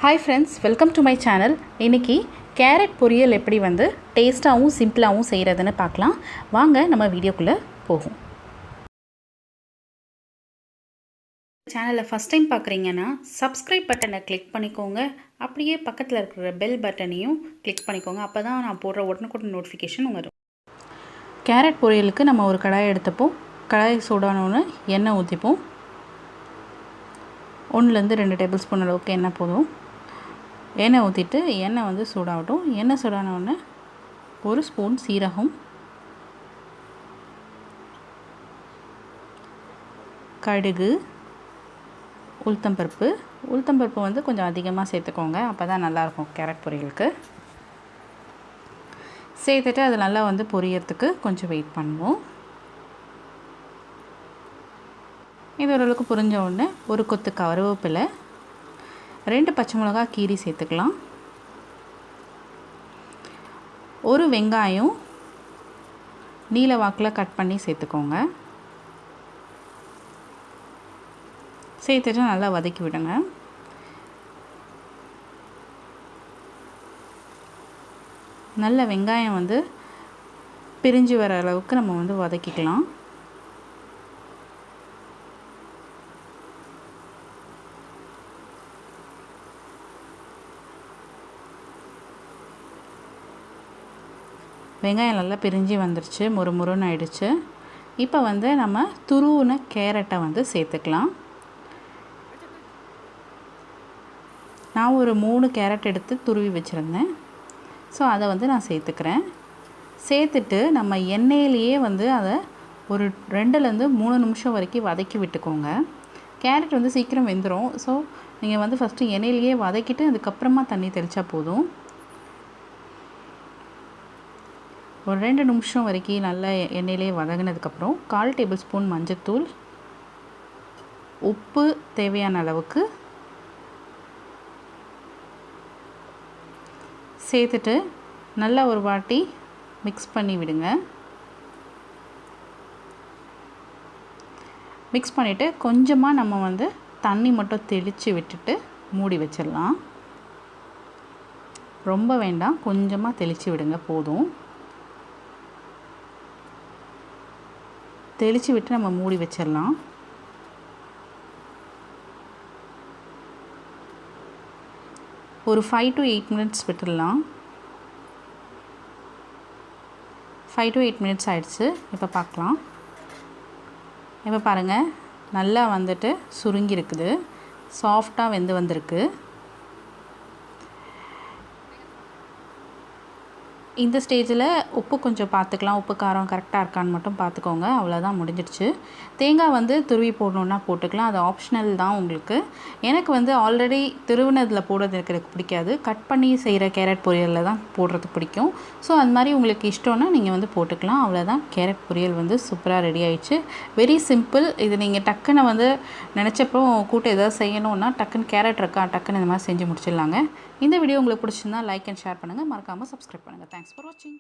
Hi friends, welcome to my channel. இன்னைக்கு carrot பொரியல் எப்படி வந்து டேஸ்டாவும் சிம்பிளாவும் செய்யறதுன்னு பார்க்கலாம். வாங்க நம்ம வீடியோக்குள்ள போவோம். சேனலை ஃபர்ஸ்ட் டைம் பார்க்குறீங்கன்னா சப்ஸ்கிரைப் பட்டனை கிளிக் பண்ணிக்கோங்க. அப்படியே பக்கத்தில் இருக்கிற பெல் பட்டனையும் கிளிக் பண்ணிக்கோங்க. அப்போ தான் நான் போடுற உடனுக்குடன் நோட்டிஃபிகேஷன் வரும். கேரட் பொரியலுக்கு நம்ம ஒரு கடாயை எடுத்துப்போம். கடாய் சூடானோன்னு எண்ணெய் ஊற்றிப்போம். 1லேருந்து 2 டேபிள் ஸ்பூன் அளவுக்கு எண்ணெய் போதும். எண்ணெய் ஊற்றிட்டு எண்ணெய் வந்து சூடாகட்டும். எண்ணெய் சூடானோடனே 1 ஸ்பூன் சீரகம், கடுகு, உளுத்தம்பருப்பு வந்து கொஞ்சம் அதிகமாக சேர்த்துக்கோங்க. அப்போ தான் நல்லாயிருக்கும் கேரட் பொரியலுக்கு. சேர்த்துட்டு அது நல்லா வந்து பொரியறதுக்கு கொஞ்சம் வெயிட் பண்ணுவோம். இது ஓரளவுக்கு பொரிஞ்ச உடனே ஒரு கொத்து கருவேப்பிலை, 2 பச்சை மிளகாய் கீரி சேர்த்துக்கலாம். ஒரு வெங்காயம் நீல வாக்கில் கட் பண்ணி சேர்த்துக்கோங்க. சேர்த்துட்டு நல்லா வதக்கி விடுங்க. நல்ல வெங்காயம் வந்து பிரிஞ்சு வர அளவுக்கு நம்ம வந்து வதக்கிக்கலாம். வெங்காயம் நல்லா பிரிஞ்சு வந்துருச்சு, முறுமுறுன்னு ஆயிடுச்சு. இப்போ வந்து நம்ம துருவின கேரட்டை வந்து சேர்த்துக்கலாம். நான் ஒரு 3 கேரட் எடுத்து துருவி வச்சுருந்தேன். ஸோ அதை வந்து நான் சேர்த்துக்கிறேன். சேர்த்துட்டு நம்ம எண்ணெயிலேயே வந்து அதை ஒரு 2லேருந்து 3 நிமிஷம் வரைக்கும் வதக்கி விட்டுக்கோங்க. கேரட் வந்து சீக்கிரம் வெந்துடும். ஸோ நீங்கள் வந்து ஃபஸ்ட்டு எண்ணெயிலேயே வதக்கிட்டு அதுக்கப்புறமா தண்ணி தெளித்தா போதும். ஒரு 2 நிமிஷம் வரைக்கும் நல்லா எண்ணெயிலே வதங்கினதுக்கப்புறம் 1/4 டேபிள் ஸ்பூன் மஞ்சத்தூள், உப்பு தேவையான அளவுக்கு சேர்த்துட்டு நல்லா ஒரு வாட்டி மிக்ஸ் பண்ணி விடுங்க. மிக்ஸ் பண்ணிவிட்டு கொஞ்சமாக நம்ம வந்து தண்ணி மட்டும் தெளித்து விட்டுட்டு மூடி வச்சிடலாம். ரொம்ப வேண்டாம், கொஞ்சமாக தெளித்து விடுங்க போதும். தெளித்து விட்டு நம்ம மூடி வச்சிடலாம். ஒரு 5 to 8 மினிட்ஸ் விட்டுடலாம். 5 to 8 மினிட்ஸ் ஆயிடுச்சு. இப்போ பார்க்கலாம். இப்போ பாருங்கள், நல்லா வந்துட்டு சுருங்கி இருக்குது, சாஃப்டாக வெந்து வந்திருக்கு. இந்த ஸ்டேஜில் உப்பு கொஞ்சம் பார்த்துக்கலாம். உப்பு காரம் கரெக்டாக இருக்கான்னு மட்டும் பார்த்துக்கோங்க. அவ்வளோதான், முடிஞ்சிடுச்சு. தேங்காய் வந்து துருவி போடணுன்னா போட்டுக்கலாம், அது ஆப்ஷனல் தான் உங்களுக்கு. எனக்கு வந்து ஆல்ரெடி துருவினதில் போடுறது எனக்கு பிடிக்காது. கட் பண்ணி செய்கிற கேரட் பொரியலில் தான் போடுறது பிடிக்கும். ஸோ அது மாதிரி உங்களுக்கு இஷ்டம்னா நீங்கள் வந்து போட்டுக்கலாம். அவ்வளோதான், கேரட் பொரியல் வந்து சூப்பராக ரெடி ஆயிடுச்சு. Very simple. இது நீங்கள் டக்குன்னு வந்து நினச்சப்போ கூட்டு ஏதாவது செய்யணுன்னா டக்குன்னு கேரட் இருக்கா டக்குன்னு இந்த மாதிரி செஞ்சு முடிச்சிடலாங்க. இந்த வீடியோ உங்களுக்கு பிடிச்சிருந்தா லைக் அண்ட் ஷேர் பண்ணுங்கள். மறக்காமல் சப்ஸ்கிரைப் பண்ணுங்கள். Thanks for watching.